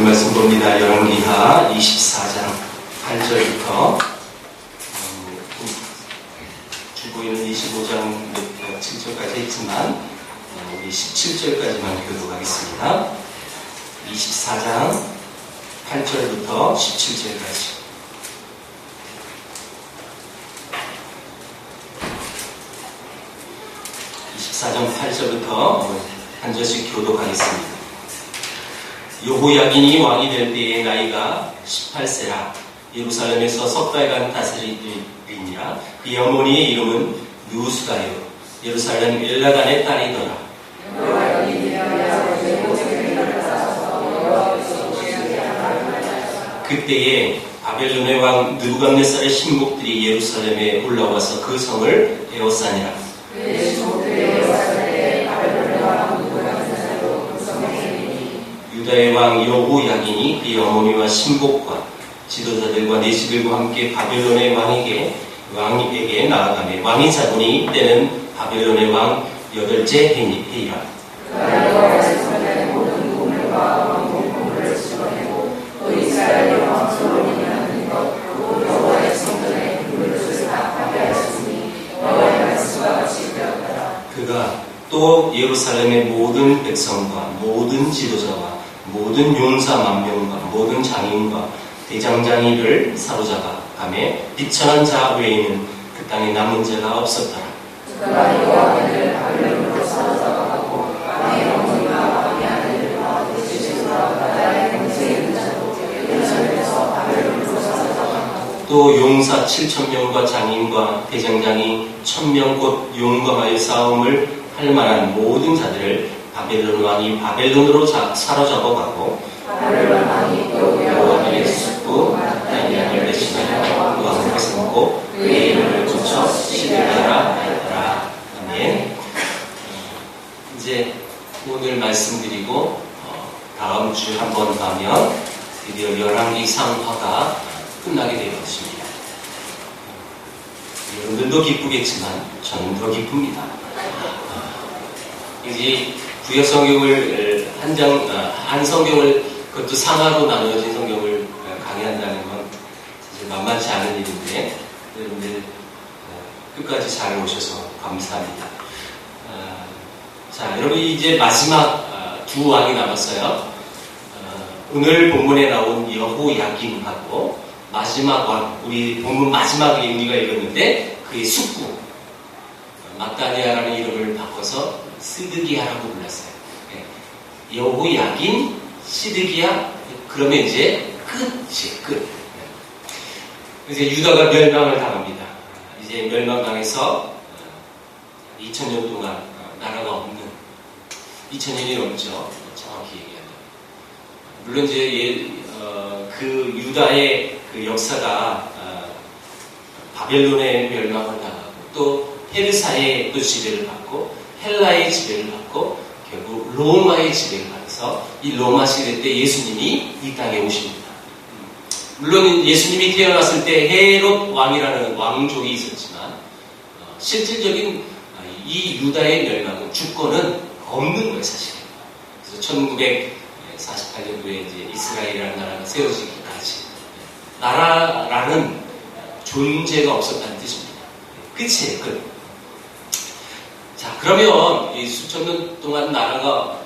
말씀 봅니다. 열왕기하 24장 8절부터 주보에는 25장부터 7절까지 했지만 우리 17절까지만 교독하겠습니다. 24장 8절부터 17절까지. (24장 8절부터) 한 절씩 교독하겠습니다. 여호야긴이 왕이 될 때에 나이가 18세라. 예루살렘에서 석 달간 다스리니라. 그의 어머니의 이름은 누수다요. 예루살렘 엘라단의 딸이더라. 그때에 바벨론의 왕 느부갓네살의 신복들이 예루살렘에 올라와서 그 성을 에워싸니라. 유다의 왕 여호야긴이 그의 어머니와 신복과 지도자들과 내시들과 함께 바벨론의 왕에게 나아가매 왕의 자손이 때는 바벨론의 왕 8째 해이라. 그가 또 예루살렘의 모든 백성과 모든 지도자와 모든 용사 만명과 모든 장인과 대장장이를 사로잡아 가매 비천한 자 외에는 그 땅에 남은 자가 없었더라. 또 용사 7,000명과 장인과 대장장이 1,000명 곧 용과 마의 싸움을 할 만한 모든 자들을 바벨론 왕이 바벨론으로 사로잡아가고 바벨론 왕이 또 여호와의 숙부 다니엘을 대신하여 왕을 삼고 그의 이름을 붙여 시드기야라 하였더라. 아멘. 이제 오늘 말씀드리고 다음 주 한번 가면 드디어 열왕기 상하가 끝나게 되어 있습니다. 여러분들도 기쁘겠지만 저는 더 기쁩니다. 이제 구약 성경을 한 성경을 그것도 상하로 나누어진 성경을 강의한다는 건 사실 만만치 않은 일인데 여러분들 끝까지 잘 오셔서 감사합니다. 자, 여러분 이제 마지막 두 왕이 남았어요. 오늘 본문에 나온 여호야긴하고 마지막 왕, 우리 본문 마지막에 우리가 읽었는데 그의 숙부 마따니아라는 이름을 바꿔서 시드기야라고 불렀어요. 여호야긴, 시드기야, 그러면 이제 끝이 끝. 이제 유다가 멸망을 당합니다. 이제 멸망당해서 2000년 동안 나라가 없는 2000년이 넘죠. 정확히 얘기하면. 물론 이제 그 유다의 그 역사가 바벨론의 멸망을 당하고 또 페르사의 또 지배를 받고 헬라의 지배를 받고 결국 로마의 지배를 받아서 이 로마 시대 때 예수님이 이 땅에 오십니다. 물론 예수님이 태어났을 때 헤롯 왕이라는 왕족이 있었지만 실질적인 이 유다의 멸망은 주권은 없는 거예요, 사실. 그래서 1948년도에 이제 이스라엘이라는 나라가 세워지기까지 나라라는 존재가 없었다는 뜻입니다. 끝이에요, 끝. 자, 그러면 이 수천 년 동안 나라가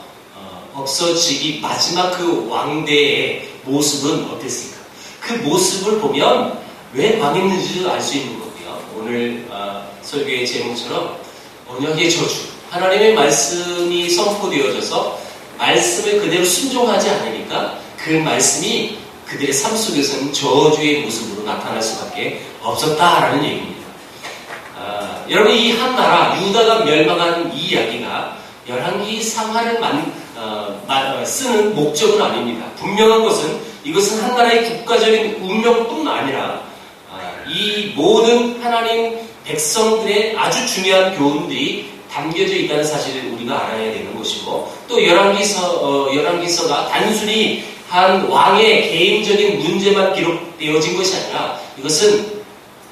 없어지기 마지막 그 왕대의 모습은 어땠을까? 그 모습을 보면 왜 망했는지도 알 수 있는 거고요. 오늘 설교의 제목처럼 언약의 저주, 하나님의 말씀이 선포되어져서 말씀을 그대로 순종하지 않으니까 그 말씀이 그들의 삶 속에서는 저주의 모습으로 나타날 수밖에 없었다라는 얘기입니다. 여러분 이 한 나라 유다가 멸망한 이 이야기가 열왕기 상하를 쓰는 목적은 아닙니다. 분명한 것은 이것은 한 나라의 국가적인 운명뿐 아니라 이 모든 하나님 백성들의 아주 중요한 교훈들이 담겨져 있다는 사실을 우리가 알아야 되는 것이고 또 열왕기서가 단순히 한 왕의 개인적인 문제만 기록되어진 것이 아니라 이것은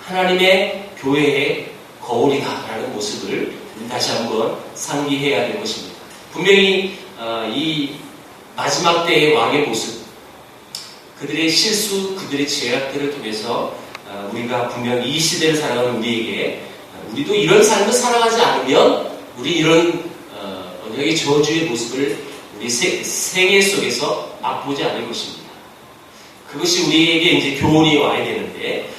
하나님의 교회의 거울이다라는 모습을 다시 한번 상기해야 될 것입니다. 분명히 이 마지막 때의 왕의 모습, 그들의 실수, 그들의 죄악들을 통해서 우리가 분명히 이 시대를 살아가는 우리에게 우리도 이런 삶을 살아가지 않으면 우리 이런 언약의 저주의 모습을 우리 생애 속에서 맛보지 않을 것입니다. 그것이 우리에게 이제 교훈이 와야 되는데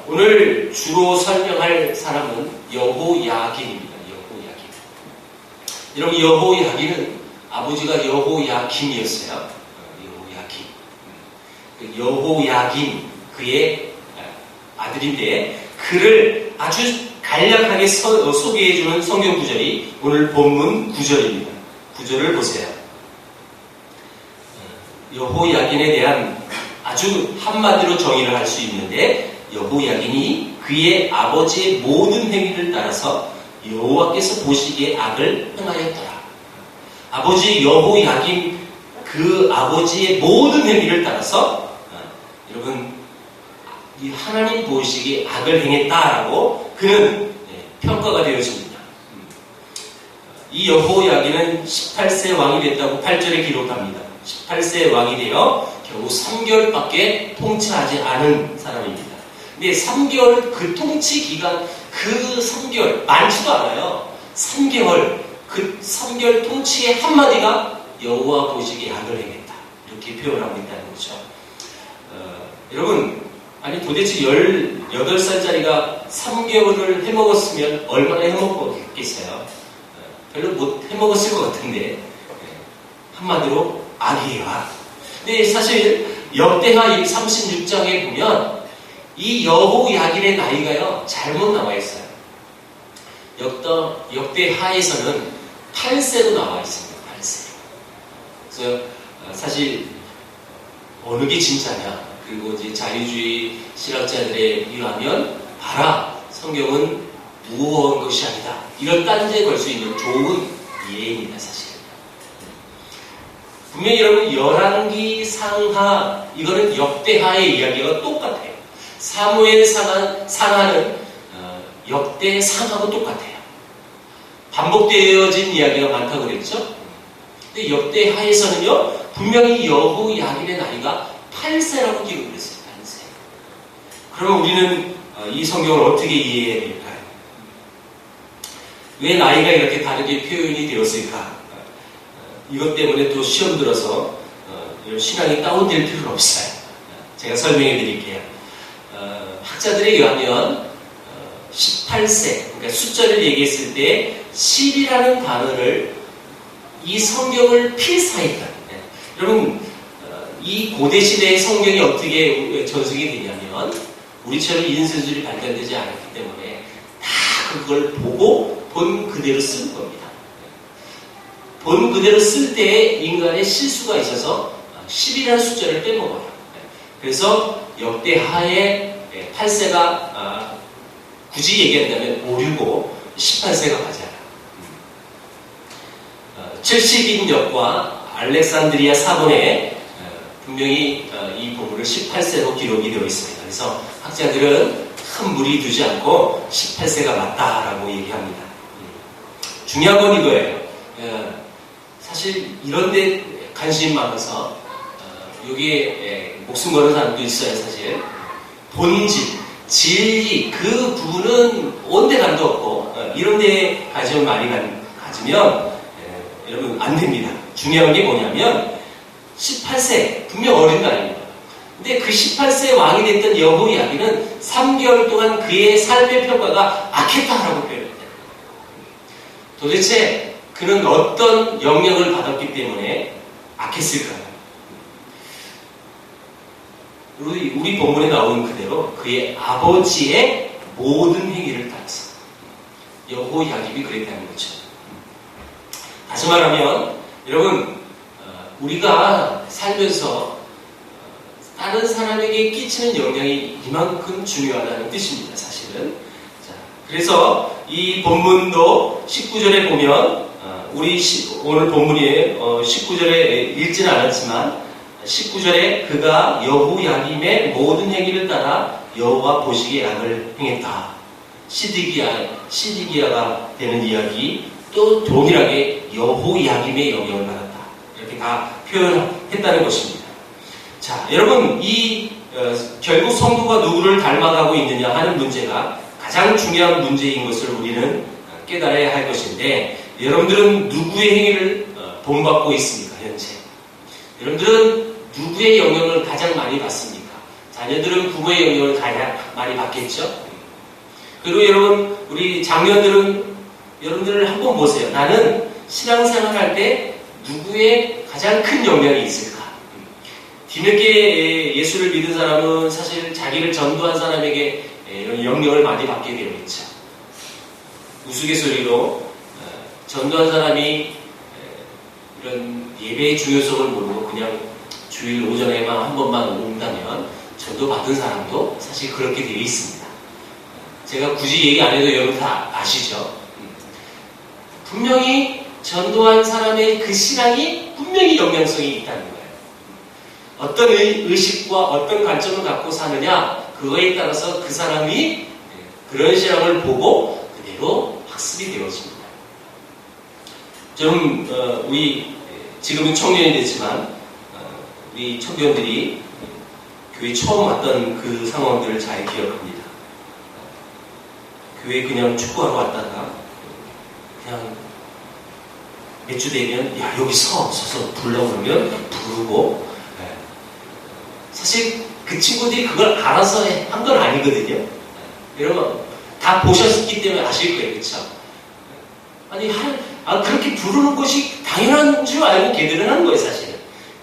오늘 주로 설명할 사람은 여호야긴입니다. 여호야긴. 여러분 여호야긴은 아버지가 여호야김이었어요. 여호야긴 그의 아들인데 그를 아주 간략하게 소개해주는 성경 구절이 오늘 본문 9절입니다. 9절을 보세요. 여호야긴에 대한 아주 한마디로 정의를 할 수 있는데 여호야긴이 그의 아버지의 모든 행위를 따라서 여호와께서 보시기에 악을 행하였더라. 아버지 여호야긴 그 아버지의 모든 행위를 따라서 여러분 이 하나님 보시기에 악을 행했다라고 그는 평가가 되어집니다. 이 여호야긴은 18세 왕이 됐다고 8절에 기록합니다. 18세 왕이 되어 겨우 3개월밖에 통치하지 않은 사람입니다. 근데 3개월 그 통치 기간 그 3개월 많지도 않아요. 3개월 그 3개월 통치의 한마디가 여호와 보시기에 악을 행했다. 이렇게 표현하고 있다는 거죠. 여러분 아니 도대체 18살짜리가 3개월을 해먹었으면 얼마나 해먹었겠어요? 별로 못 해먹었을 것 같은데 한마디로 악이에요. 근데 사실 역대하 36장에 보면 이 여호야긴의 나이가요 잘못 나와 있어요. 역대하에서는 8세로 나와 있습니다. 8세. 그래서 사실 어느 게 진짜냐? 그리고 이제 자유주의 신학자들에 의하면 봐라 성경은 무어한 것이 아니다. 이런 딴지에 걸 수 있는 좋은 예입니다. 사실. 분명히 여러분 열왕기 상하 이거는 역대하의 이야기가 똑같아요. 사무엘 상하는 역대 상하고 똑같아요. 반복되어진 이야기가 많다고 그랬죠. 근데 역대하에서는요 분명히 여호야긴의 나이가 8세라고 기록을 했어요. 8세. 그러면 우리는 이 성경을 어떻게 이해해야 될까요? 왜 나이가 이렇게 다르게 표현이 되었을까? 이것 때문에 또 시험 들어서 신앙이 다운될 필요는 없어요. 제가 설명해 드릴게요. 학자들에 의하면 18세, 그러니까 숫자를 얘기했을 때 10이라는 단어를 이 성경을 필사했다. 여러분 이 고대시대의 성경이 어떻게 전승이 되냐면 우리처럼 인쇄술이 발달되지 않았기 때문에 다 그걸 보고 본 그대로 쓰는 겁니다. 본 그대로 쓸 때에 인간의 실수가 있어서 10이라는 숫자를 빼먹어요. 그래서 역대하의 8세가 굳이 얘기한다면 5, 6, 5, 18세가 맞아요. 70인 역과 알렉산드리아 사본에 분명히 이 본문을 18세로 기록이 되어 있습니다. 그래서 학자들은 큰 무리 두지 않고 18세가 맞다라고 얘기합니다. 중요한 건 이거예요. 사실 이런 데 관심이 많아서 여기에 목숨 거는 사람도 있어요. 사실 본질, 진리 그 부분은 온데간도 없고 이런 데에 관심을 많이 가지면 여러분 안 됩니다. 중요한 게 뭐냐면 18세 분명 어린 나이입니다. 근데 그 18세 왕이 됐던 여호야긴은 3개월 동안 그의 삶의 평가가 악했다라고 표현합니다. 도대체 그는 어떤 영향을 받았기 때문에 악했을까요? 우리 본문에 나온 그대로 그의 아버지의 모든 행위를 따라서 여호야김이 그랬다는 거죠. 다시 말하면 여러분 우리가 살면서 다른 사람에게 끼치는 영향이 이만큼 중요하다는 뜻입니다. 사실은. 자, 그래서 이 본문도 19절에 보면 오늘 본문이 19절에 읽지는 않았지만 19절에 그가 여호야김의 모든 행위를 따라 여호와 보시기에 악을 행했다. 시드기야가 되는 이야기 또 동일하게 여호야김의 영향을 받았다. 이렇게 다 표현했다는 것입니다. 자, 여러분, 결국 성도가 누구를 닮아가고 있느냐 하는 문제가 가장 중요한 문제인 것을 우리는 깨달아야 할 것인데, 여러분들은 누구의 행위를 본받고 있습니까, 현재? 여러분들은 누구의 영향을 가장 많이 받습니까? 자녀들은 부모의 영향을 가장 많이 받겠죠? 그리고 여러분, 우리 장년들은 여러분들을 한번 보세요. 나는 신앙생활 할 때 누구의 가장 큰 영향이 있을까? 뒤늦게 예수를 믿은 사람은 사실 자기를 전도한 사람에게 이런 영향을 많이 받게 되었죠. 우스갯소리로 전도한 사람이 이런 예배의 중요성을 모르고 그냥 주일 오전에만 한 번만 온다면 전도 받은 사람도 사실 그렇게 되어 있습니다. 제가 굳이 얘기 안 해도 여러분 다 아시죠? 분명히 전도한 사람의 그 신앙이 분명히 영향성이 있다는 거예요. 어떤 의식과 어떤 관점을 갖고 사느냐, 그거에 따라서 그 사람이 그런 신앙을 보고 그대로 학습이 되어집니다. 좀 우리 지금은 청년이 됐지만 우리 청년들이 교회 처음 왔던 그 상황들을 잘 기억합니다. 교회 그냥 축구하러 왔다가 그냥 몇 주 되면 야 여기 서서 부르려고 그러면 부르고, 사실 그 친구들이 그걸 알아서 한 건 아니거든요. 여러분 다 보셨기 때문에 아실 거예요. 그렇죠? 아니 그렇게 부르는 것이 당연한 줄 알고 걔들은 하는 거예요. 사실은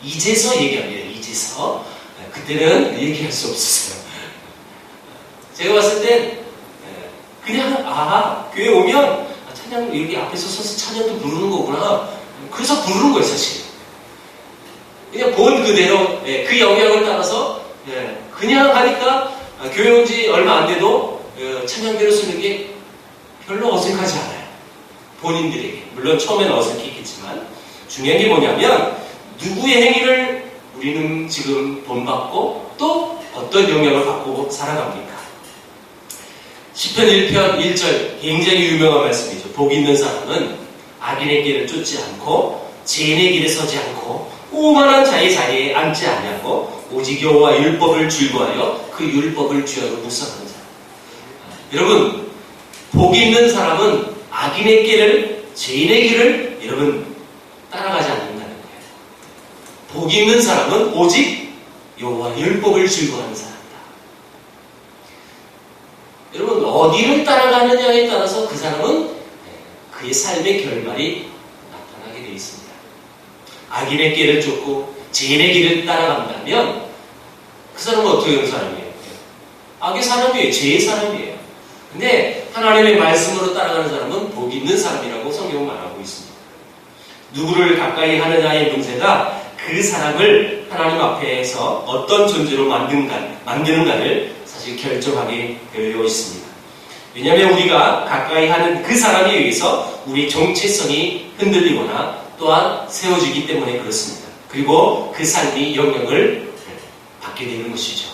이제서 얘기합니다. 이제서. 그때는 얘기할 수 없었어요. 제가 봤을 때 그냥 교회 오면 찬양 여기 앞에서 서서 찬양도 부르는 거구나. 그래서 부르는 거예요. 사실 그냥 본 그대로 그 영향을 따라서 그냥 하니까 교회 온 지 얼마 안 돼도 찬양대로 쓰는 게 별로 어색하지 않아요. 본인들에게. 물론 처음에는 어색했겠지만 중요한 게 뭐냐면 누구의 행위를 우리는 지금 본받고 또 어떤 영향을 받고 살아갑니까? 시편 1편 1절 굉장히 유명한 말씀이죠. 복 있는 사람은 악인의 길을 쫓지 않고 죄인의 길에 서지 않고 오만한 자의 자리에 앉지 아니하고 오직 여호와 율법을 즐거워하여 그 율법을 주야로 묵상하는 사람. 여러분, 복 있는 사람은 악인의 길을, 죄인의 길을 여러분 따라가지 않는다는 거예요. 복 있는 사람은 오직 여호와 율법을 즐거워하는 사람이다. 여러분, 어디를 따라가느냐에 따라서 그 사람은 그의 삶의 결말이 나타나게 되어 있습니다. 악인의 길을 쫓고 죄인의 길을 따라간다면 그 사람은 어떻게 되는 사람이에요? 악의 사람이에요. 죄의 사람이에요. 근데 하나님의 말씀으로 따라가는 사람은 복 있는 사람이라고 성경은 말하고 있습니다. 누구를 가까이 하느냐의 문제가 그 사람을 하나님 앞에서 어떤 존재로 만드는가를 사실 결정하게 되어 있습니다. 왜냐하면 우리가 가까이 하는 그 사람에 의해서 우리 정체성이 흔들리거나 또한 세워지기 때문에 그렇습니다. 그리고 그 삶이 영향을 받게 되는 것이죠.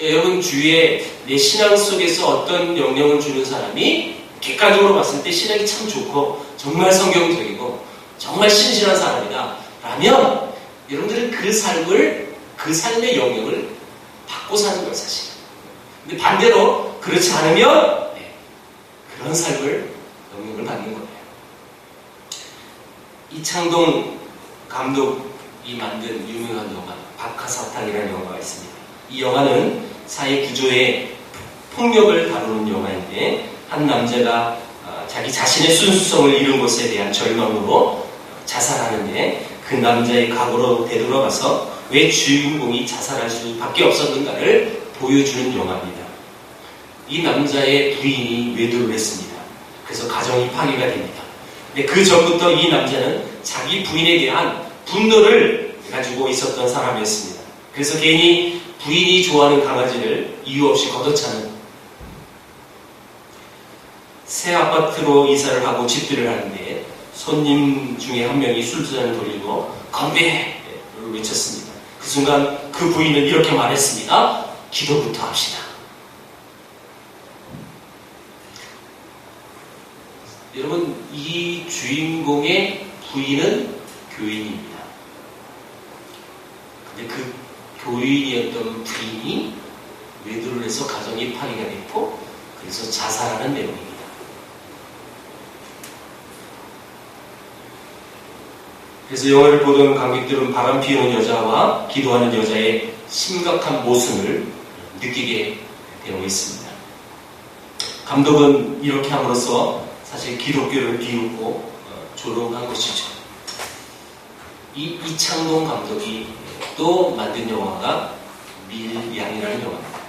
여러분 주위에 내 신앙 속에서 어떤 영향을 주는 사람이 객관적으로 봤을 때 신앙이 참 좋고 정말 성경적이고 정말 신실한 사람이다 라면 여러분들은 그 삶의 영향을 받고 사는 거예요. 사실. 근데 반대로 그렇지 않으면 그런 삶을 영향을 받는 거예요. 이창동 감독이 만든 유명한 영화 박하사탕이라는 영화가 있습니다. 이 영화는 사회 구조의 폭력을 다루는 영화인데 한 남자가 자기 자신의 순수성을 잃은 것에 대한 절망으로 자살하는데 그 남자의 각오로 되돌아가서 왜 주인공이 자살할 수밖에 없었는가를 보여주는 영화입니다. 이 남자의 부인이 외도를 했습니다. 그래서 가정이 파괴가 됩니다. 근데 그 전부터 이 남자는 자기 부인에 대한 분노를 가지고 있었던 사람이었습니다. 그래서 괜히 부인이 좋아하는 강아지를 이유 없이 걷어차는 새 아파트로 이사를 하고 집들을 하는데 손님 중에 한 명이 술잔을 돌리고 건배를 외쳤습니다. 그 순간 그 부인은 이렇게 말했습니다. 기도부터 합시다. 여러분, 이 주인공의 부인은 교인입니다. 근데 그 교인이었던 부인이 외도를 해서 가정이 파괴가 됐고 그래서 자살하는 내용입니다. 그래서 영화를 보던 관객들은 바람 피우는 여자와 기도하는 여자의 심각한 모순을 느끼게 되어 있습니다. 감독은 이렇게 함으로써 사실 기독교를 비웃고 조롱한 것이죠. 이 이창동 감독이 또 만든 영화가 밀양이라는 영화입니다.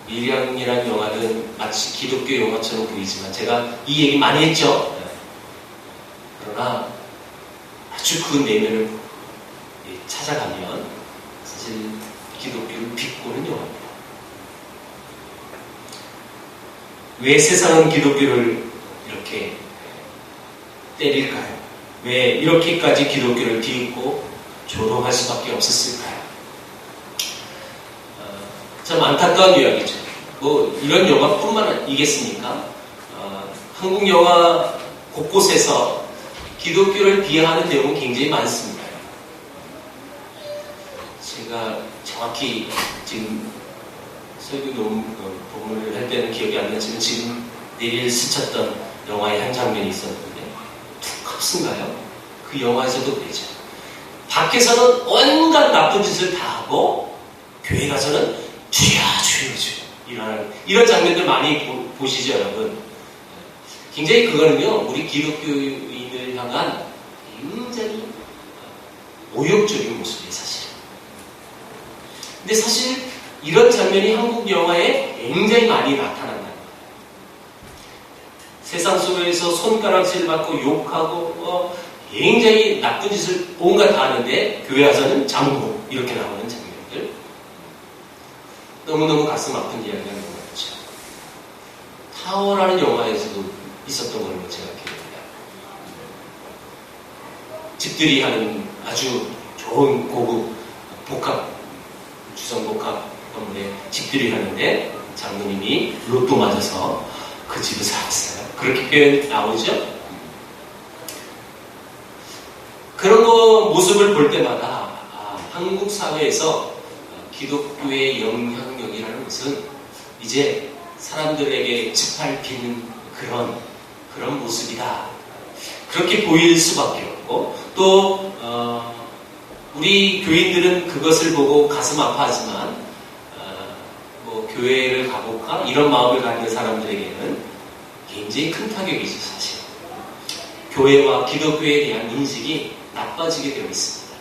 밀양이라는 영화는 마치 기독교 영화처럼 보이지만 제가 이 얘기 많이 했죠. 그러나 아주 그 내면을 찾아가면 사실 기독교를 비꼬는 영화입니다. 왜 세상은 기독교를 이렇게 때릴까요? 왜 이렇게까지 기독교를 비웃고 조롱할 수밖에 없었을까요? 참 안타까운 이야기죠. 뭐 이런 영화뿐만 아니겠습니까? 한국 영화 곳곳에서 기독교를 비하하는 내용은 굉장히 많습니다. 제가 정확히 지금 설교 본문을 할 때는 기억이 안 나지만 지금 내일 스쳤던 영화의 한 장면이 있었는데 툭컵스인가요? 그 영화에서도 그러죠. 밖에서는 온갖 나쁜 짓을 다 하고 교회 가서는 주여 주여 주여 이런 장면들 많이 보시죠 여러분. 굉장히 그거는요 우리 기독교인을 향한 굉장히 모욕적인 모습이에요 사실. 근데 사실 이런 장면이 한국 영화에 굉장히 많이 나타난다는 거예요. 세상 속에서 손가락질 받고 욕하고 굉장히 나쁜 짓을 온갖 다 하는데 교회 와서는 장로 이렇게 나오는 장면들. 너무너무 가슴 아픈 이야기가 너무 많죠. 타워라는 영화에서도 있었던 걸로 제가 기억합니다. 집들이 하는 아주 좋은 고급 복합 주성복합 건물에 집들이 하는데 장로님이 로또 맞아서 그 집을 사왔어요. 그렇게 표현 나오죠? 그런 거 모습을 볼 때마다 한국 사회에서 기독교의 영향력이라는 것은 이제 사람들에게 짓밟히는 그런 모습이다. 그렇게 보일 수밖에 없고 또 우리 교인들은 그것을 보고 가슴 아파하지만 뭐 교회를 가볼까 이런 마음을 가지는 사람들에게는 굉장히 큰 타격이죠 사실. 교회와 기독교에 대한 인식이 나빠지게 되어 있습니다.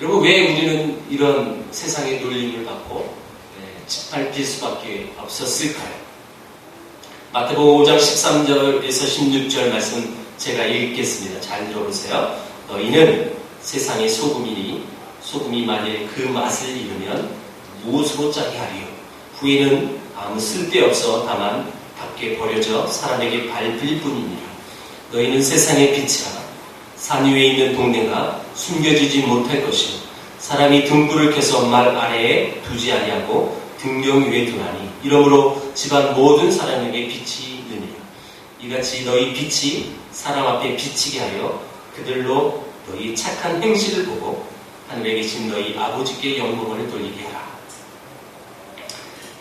여러분 왜 우리는 이런 세상의 놀림을 받고 짓밟힐 수밖에 없었을까요? 마태복음 5장 13절에서 16절 말씀 제가 읽겠습니다. 잘 들어보세요. 너희는 세상의 소금이니 소금이 만일 그 맛을 잃으면 무엇으로 짜게 하리요? 후에는 아무 쓸데없어 다만 밖에 버려져 사람에게 밟힐 뿐이니라. 너희는 세상의 빛이라. 산 위에 있는 동네가 숨겨지지 못할 것이요 사람이 등불을 켜서 말 아래에 두지 아니하고 등경 위에 두나니 이러므로 집안 모든 사람에게 빛이 있느니라. 이같이 너희 빛이 사람 앞에 비치게 하여 그들로 너희 착한 행실을 보고 하늘에 계신 너희 아버지께 영광을 돌리게 하라.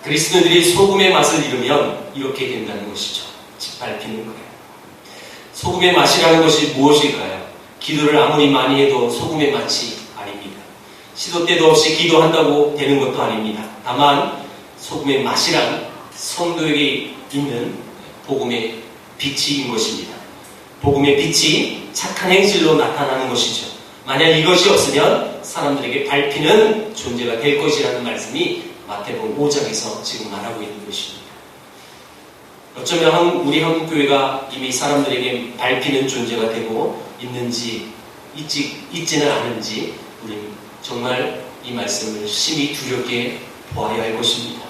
그리스도인들이 소금의 맛을 잃으면 이렇게 된다는 것이죠. 짓밟히는 거예요. 소금의 맛이라는 것이 무엇일까요? 기도를 아무리 많이 해도 소금의 맛이 아닙니다. 시도 때도 없이 기도한다고 되는 것도 아닙니다. 다만 소금의 맛이란 성도에게 있는 복음의 빛인 것입니다. 복음의 빛이 착한 행실로 나타나는 것이죠. 만약 이것이 없으면 사람들에게 밟히는 존재가 될 것이라는 말씀이 마태복음 5장에서 지금 말하고 있는 것입니다. 어쩌면 우리 한국교회가 이미 사람들에게 밟히는 존재가 되고 있는지 있지는 않은지 우리는 정말 이 말씀을 심히 두렵게 보아야 할 것입니다.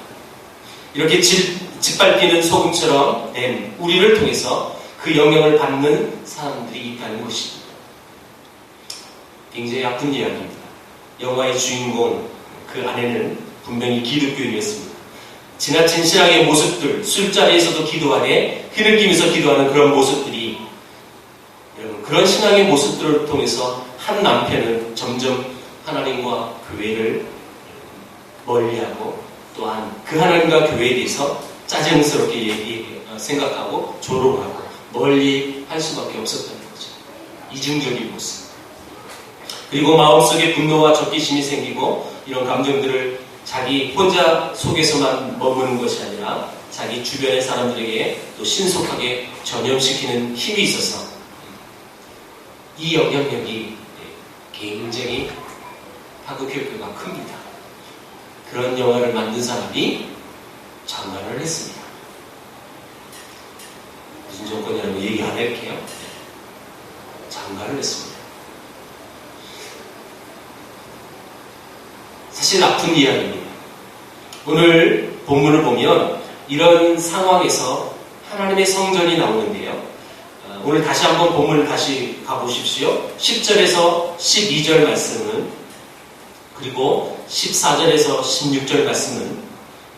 이렇게 짓밟히는 소금처럼 된 우리를 통해서 그 영향을 받는 사람들이 있다는 것입니다. 굉장히 아픈 이야기입니다. 영화의 주인공 그 아내는 분명히 기독교인이었습니다. 지나친 신앙의 모습들, 술자리에서도 기도하되 흐느끼면서 기도하는 그런 모습들이 여러분 그런 신앙의 모습들을 통해서 한 남편은 점점 하나님과 교회를 멀리하고 또한 그 하나님과 교회에 대해서 짜증스럽게 생각하고 조롱하고 멀리 할 수밖에 없었다는 거죠. 이중적인 모습. 그리고 마음속에 분노와 적개심이 생기고 이런 감정들을 자기 혼자 속에서만 머무는 것이 아니라 자기 주변의 사람들에게 또 신속하게 전염시키는 힘이 있어서 이 영향력이 굉장히 파급 효과가 큽니다. 그런 영화를 만든 사람이 장가를 했습니다. 무슨 조건이라고 얘기 안 할게요. 장가를 했습니다. 사실 아픈 이야기입니다. 오늘 본문을 보면 이런 상황에서 하나님의 성전이 나오는데요. 오늘 다시 한번 본문을 다시 가보십시오. 10절에서 12절 말씀은 그리고 14절에서 16절 말씀은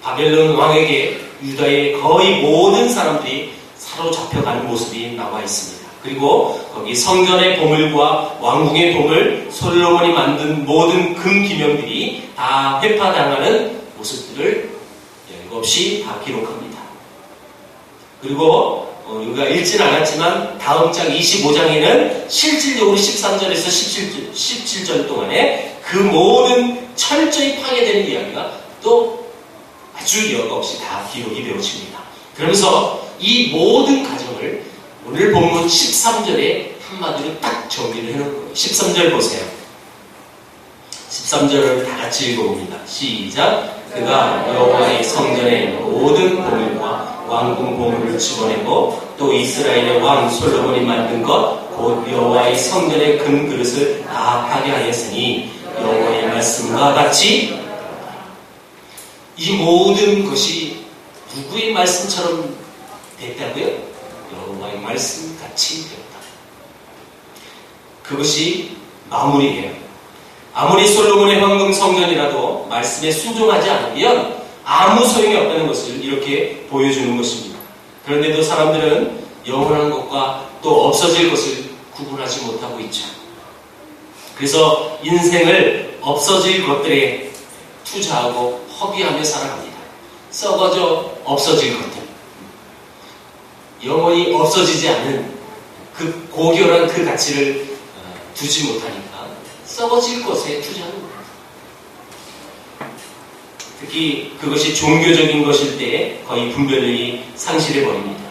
바벨론 왕에게 유다의 거의 모든 사람들이 사로잡혀가는 모습이 나와 있습니다. 그리고 거기 성전의 보물과 왕궁의 보물, 솔로몬이 만든 모든 금 기명들이 다 회파당하는 모습들을 없이 다 기록합니다. 그리고 우리가 읽지는 않았지만 다음 장 25장에는 실질적으로 13절에서 17절 동안에 그 모든 철저히 파괴되는 이야기가 또 아주 여과 없이 다 기록이 되어집니다. 그러면서 이 모든 과정을 오늘 본문 13절에 한마디로 딱 정리를 해놓은 거예요. 13절 보세요. 13절을 다 같이 읽어봅니다. 시작. 그가 여호와의 성전의 모든 보물과 왕궁 보물을 집어내고 또 이스라엘의 왕 솔로몬이 만든 것 곧 여호와의 성전의 금 그릇을 다 파괴하였으니 여호와의 말씀과 같이 이 모든 것이 누구의 말씀처럼 됐다고요? 여호와의 말씀 같이 되었다. 그것이 마무리예요. 아무리 솔로몬의 황금 성전이라도 말씀에 순종하지 않으면 아무 소용이 없다는 것을 이렇게 보여주는 것입니다. 그런데도 사람들은 영원한 것과 또 없어질 것을 구분하지 못하고 있죠. 그래서 인생을 없어질 것들에 투자하고 허비하며 살아갑니다. 썩어져 없어질 것들. 영원히 없어지지 않은 그 고결한 그 가치를 두지 못하니까 썩어질 것에 투자하는 겁니다. 특히 그것이 종교적인 것일 때 거의 분별력이 상실해버립니다.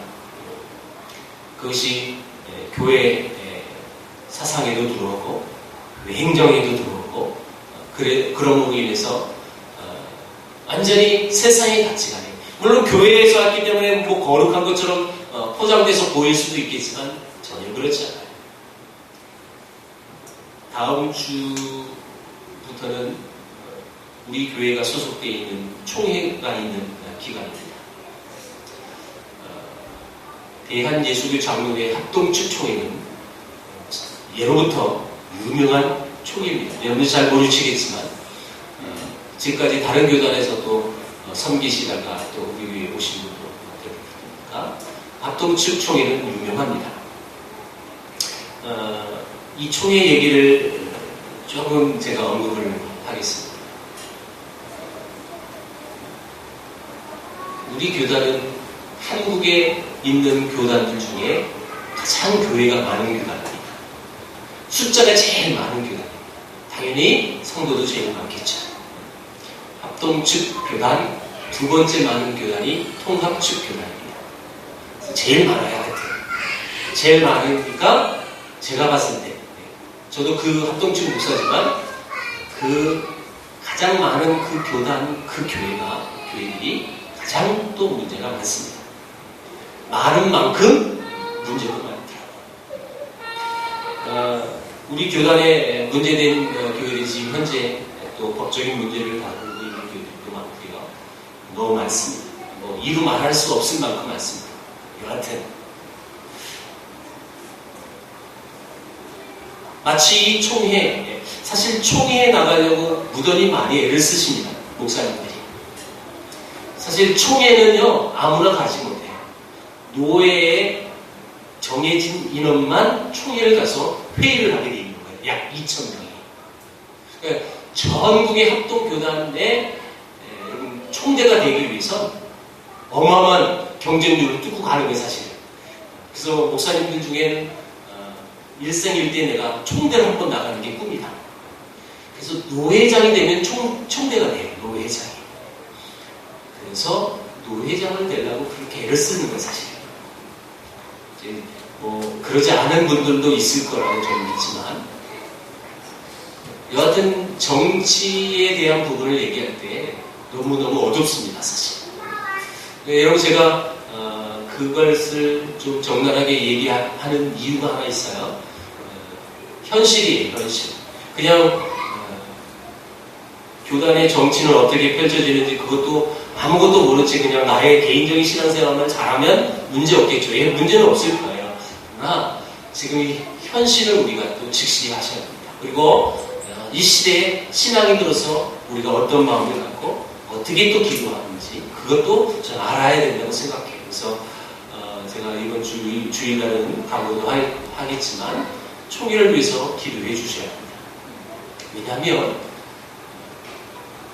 그것이 교회 사상에도 들어오고 행정에도 들어오고 그런 로 인해서 완전히 세상의 가치가 돼요. 물론 교회에서 왔기 때문에 뭐 거룩한 것처럼 포장돼서 보일 수도 있겠지만 전혀 그렇지 않아요. 다음 주부터는 우리 교회가 소속되어 있는 총회가 있는 기간입니다. 대한예수교 장로회 합동측 총회는 예로부터 유명한 총회입니다. 여러분들 잘 모르시겠지만 지금까지 다른 교단에서도 섬기시다가 또 우리 교회에 오신 분도 있으니까 합동측 총회는 유명합니다. 이 총회 얘기를 조금 제가 언급을 하겠습니다. 우리 교단은 한국에 있는 교단들 중에 가장 교회가 많은 교단입니다. 숫자가 제일 많은 교단입니다. 당연히 성도도 제일 많겠죠. 합동측 교단, 두 번째 많은 교단이 통합측 교단입니다. 제일 많아요, 하여튼. 제일 많으니까 제가 봤을 때 저도 그 합동측 목사지만 그 가장 많은 그 교단, 그 교회들이 가장 또 문제가 많습니다. 많은 만큼 문제도 많더라고요. 우리 교단에 문제된 교회들이 지금 현재 또 법적인 문제를 다루고 있는 교회들도 많고요. 너무 많습니다. 뭐 이루 말할 수 없을 만큼 많습니다. 여하튼 마치 이 총회, 사실 총회에 나가려고 무던히 많이 애를 쓰십니다. 목사님들이. 사실 총회는요, 아무나 가지 못해요. 노예에 정해진 인원만 총회를 가서 회의를 하게 되어 있는 거예요. 약 2,000명이. 그러니까 전국의 합동교단의 총대가 되기 위해서 어마어마한 경쟁률을 뚫고 가는 게 사실이에요. 그래서 목사님들 중에는 일생일대 내가 총대를 한번 나가는 게 꿈이다. 그래서 노회장이 되면 총대가 돼요. 노회장이. 그래서 노회장을 되려고 그렇게 애를 쓰는 거예요, 사실은. 이제 뭐 그러지 않은 분들도 있을 거라고 저는 믿지만, 여하튼 정치에 대한 부분을 얘기할 때 너무너무 어둡습니다, 사실. 여러분, 제가 그것을 좀 적나라하게 얘기하는 이유가 하나 있어요. 현실이에요, 현실. 그냥 교단의 정치는 어떻게 펼쳐지는지 그것도 아무것도 모른 채 그냥 나의 개인적인 신앙생활만 잘하면 문제 없겠죠. 예, 문제는 없을 거예요. 그러나 지금 이 현실을 우리가 또 직시하셔야 됩니다. 그리고 이 시대에 신앙인으로서 우리가 어떤 마음을 갖고 어떻게 또 기도하는지 그것도 좀 알아야 된다고 생각해요. 그래서 제가 이번 주일날은 강조도 하겠지만 총회를 위해서 기도해 주셔야 합니다. 왜냐하면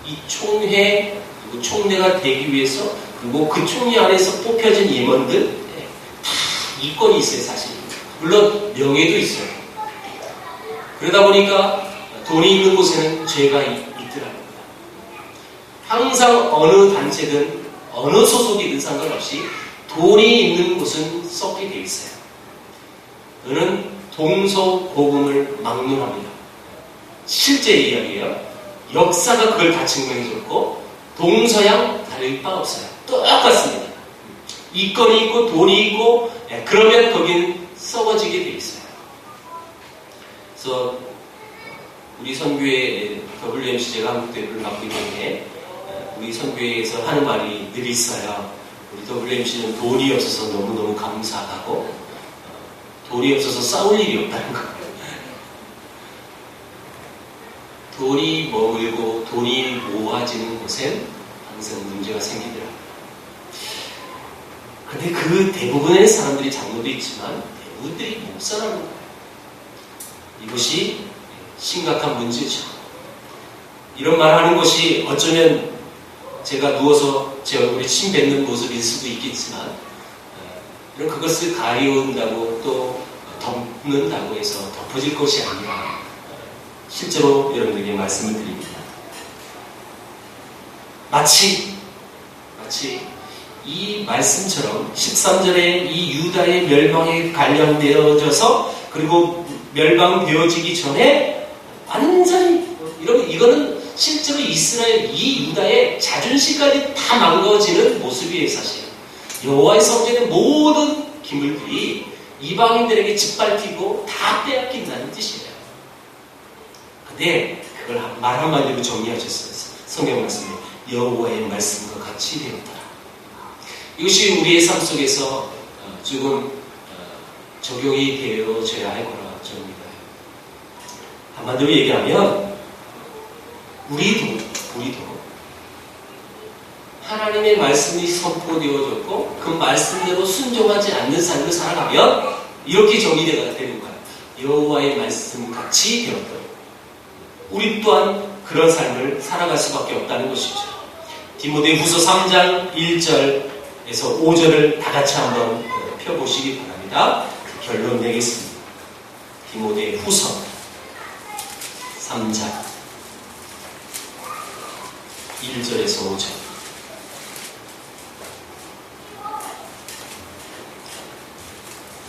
이 총회 그리고 총회가 되기 위해서 그리고 그 총회 안에서 뽑혀진 임원들 다 이권이 있어요, 사실. 물론 명예도 있어요. 그러다 보니까 돈이 있는 곳에는 죄가 있더랍니다. 항상 어느 단체든 어느 소속이든 상관없이 돈이 있는 곳은 썩게 되어 있어요. 그는 동서고금을 막론합니다. 실제 이야기예요. 역사가 그걸 다 증명해줬고 동서양 다를 바 없어요. 똑같습니다. 이권이 있고 돈이 있고 그러면 거기는 썩어지게 되어 있어요. 그래서 우리 선교회 WMC제가 한국대회를 맡고 있는데 우리 선교회에서 하는 말이 늘 있어요. 우리 WMC는 돈이 없어서 너무너무 감사하고 돈이 없어서 싸울 일이 없다는 거예요. 돈이 머물고 돈이 모아지는 곳엔 항상 문제가 생기더라고요. 근데 그 대부분의 사람들이 장로도 있지만 대부분들이 목사라는 거예요. 이것이 심각한 문제죠. 이런 말 하는 것이 어쩌면 제가 누워서 제 얼굴에 침 뱉는 모습일 수도 있겠지만 이런 그것을 가리운다고 또 덮는다고 해서 덮어질 것이 아니라 실제로 여러분들에게 말씀을 드립니다. 마치 이 말씀처럼 13절에 이 유다의 멸망에 관련되어져서 그리고 멸망되어지기 전에 완전히 이거는 실제로 이스라엘 이 유다의 자존심까지 다 망가지는 모습이에요, 사실. 여호와의 성전의 모든 기물들이 이방인들에게 짓밟히고 다 빼앗긴다는 뜻이에요. 근데 그걸 말 한마디로 정리하셨어요. 성경 말씀에 여호와의 말씀과 같이 되었더라. 이것이 우리의 삶 속에서 조금 적용이 되어져야 할 거라 저는 믿어요. 한마디로 얘기하면 우리도 하나님의 말씀이 선포되어졌고 그 말씀대로 순종하지 않는 삶을 살아가면 이렇게 정의되어야 되는 거예요. 여호와의 말씀 같이 되었더라. 우리 또한 그런 삶을 살아갈 수밖에 없다는 것이죠. 디모데후서 3장 1절에서 5절을 다 같이 한번 펴보시기 바랍니다. 그 결론 내겠습니다. 디모데후서 3장 1절에서 5절.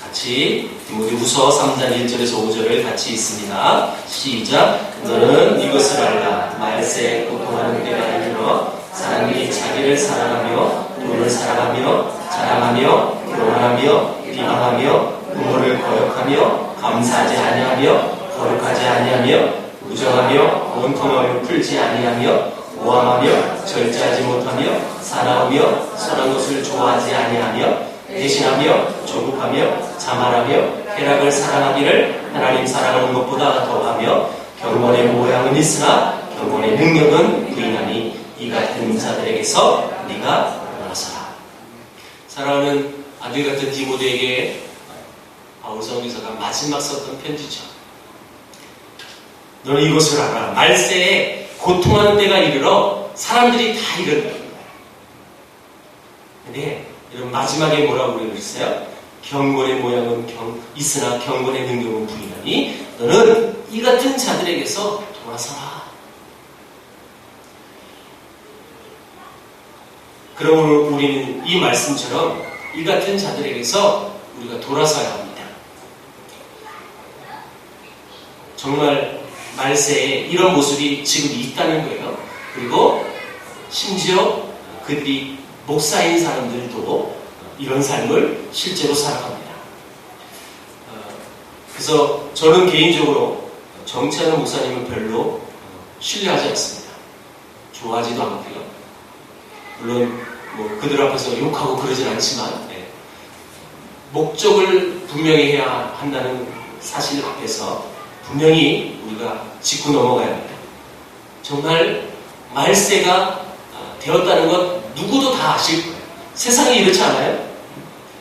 같이 디모데후서 3장 1절에서 5절을 같이 있습니다. 시작. 너는 이것을 알라. 말세에 고통하는 때가 이르러 사람이 자기를 사랑하며 돈을 사랑하며 자랑하며 교만하며 비방하며 부모를 거역하며 감사하지 아니하며 거룩하지 아니하며 무정하며 온통함을 풀지 아니하며 모함하며 절제하지 못하며 사나우며 선한 것을 좋아하지 아니하며 대신하며 조급하며 자만하며 쾌락을 사랑하기를 하나님 사랑하는 것보다 더하며 경건의 모양은 있으나 경건의 능력은 부인하니 이 같은 자들에게서 네가 떠나서라. 사랑하는 아들 같은 디모데에게 바울 선교사가 마지막 썼던 편지죠. 너는 이것을 알아. 말세에 고통하는 때가 이르러 사람들이 다 이른다. 근데 여러분 마지막에 뭐라고 그랬어요? 경건의 모양은 있으나 경건의 능력은 부인하니 너는 이 같은 자들에게서 돌아서라. 그러므로 우리는 이 말씀처럼 이 같은 자들에게서 우리가 돌아서야 합니다. 정말 말세에 이런 모습이 지금 있다는 거예요. 그리고 심지어 그들이 목사인 사람들도 이런 삶을 실제로 살아갑니다. 그래서 저는 개인적으로 정치하는 목사님은 별로 신뢰하지 않습니다. 좋아하지도 않고요. 물론 뭐 그들 앞에서 욕하고 그러진 않지만 목적을 분명히 해야 한다는 사실 앞에서 분명히 우리가 짚고 넘어가야 합니다. 정말 말세가 되었다는 것 누구도 다 아실 거예요. 세상이 이렇지 않아요?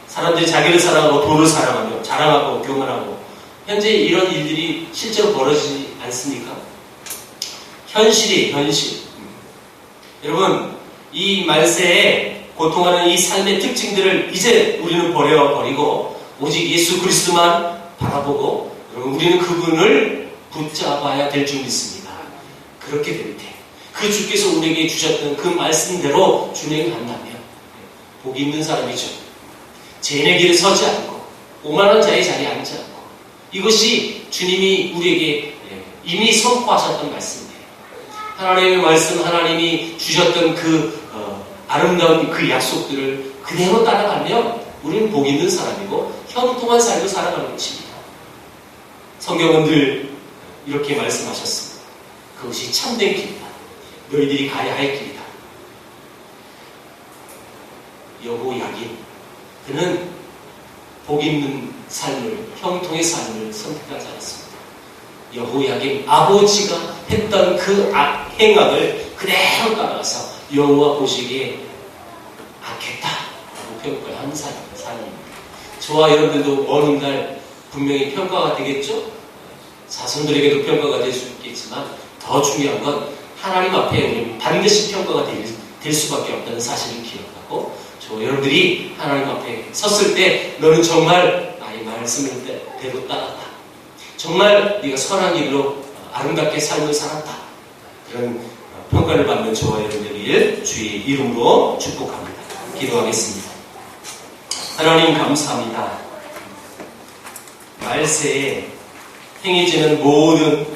사람들이 자기를 사랑하고 돈을 사랑하며 자랑하고 교만하고 현재 이런 일들이 실제로 벌어지지 않습니까? 현실이에요, 현실. 여러분, 이 말세에 고통하는 이 삶의 특징들을 이제 우리는 버려버리고 오직 예수 그리스도만 바라보고 여러분 우리는 그분을 붙잡아야 될 줄 믿습니다. 그렇게 될 때 그 주께서 우리에게 주셨던 그 말씀대로 준행한다면 복 있는 사람이죠. 죄인의 길에 서지 않고 오만한 자의 자리에 앉지 않고 이것이 주님이 우리에게 이미 선포하셨던 말씀이에요. 하나님의 말씀, 하나님이 주셨던 그 아름다운 그 약속들을 그대로 따라가면 우리는 복 있는 사람이고 형통한 삶을 살아가는 것입니다. 성경은 늘 이렇게 말씀하셨습니다. 그것이 참된 길이다. 너희들이 가야 할 길이다. 여호야긴 그는 복 있는 삶을, 형통의 삶을 선택하지 않았습니다. 여호야긴 아버지가 했던 그 행악을 그대로 따라가서 여호와 보시기에 악했다라고 평가한 사람입니다. 저와 여러분들도 어느 날 분명히 평가가 되겠죠? 자손들에게도 평가가 될 수 있겠지만 더 중요한 건 하나님 앞에 우리는 반드시 평가가 될 수밖에 없다는 사실을 기억하고 여러분들이 하나님 앞에 섰을 때 너는 정말 나의 말씀을 대로 따랐다. 정말 네가 선한 길로 아름답게 삶을 살았다. 그런 평가를 받는 저와 여러분들을 주의 이름으로 축복합니다. 기도하겠습니다. 하나님 감사합니다. 말세에 행해지는 모든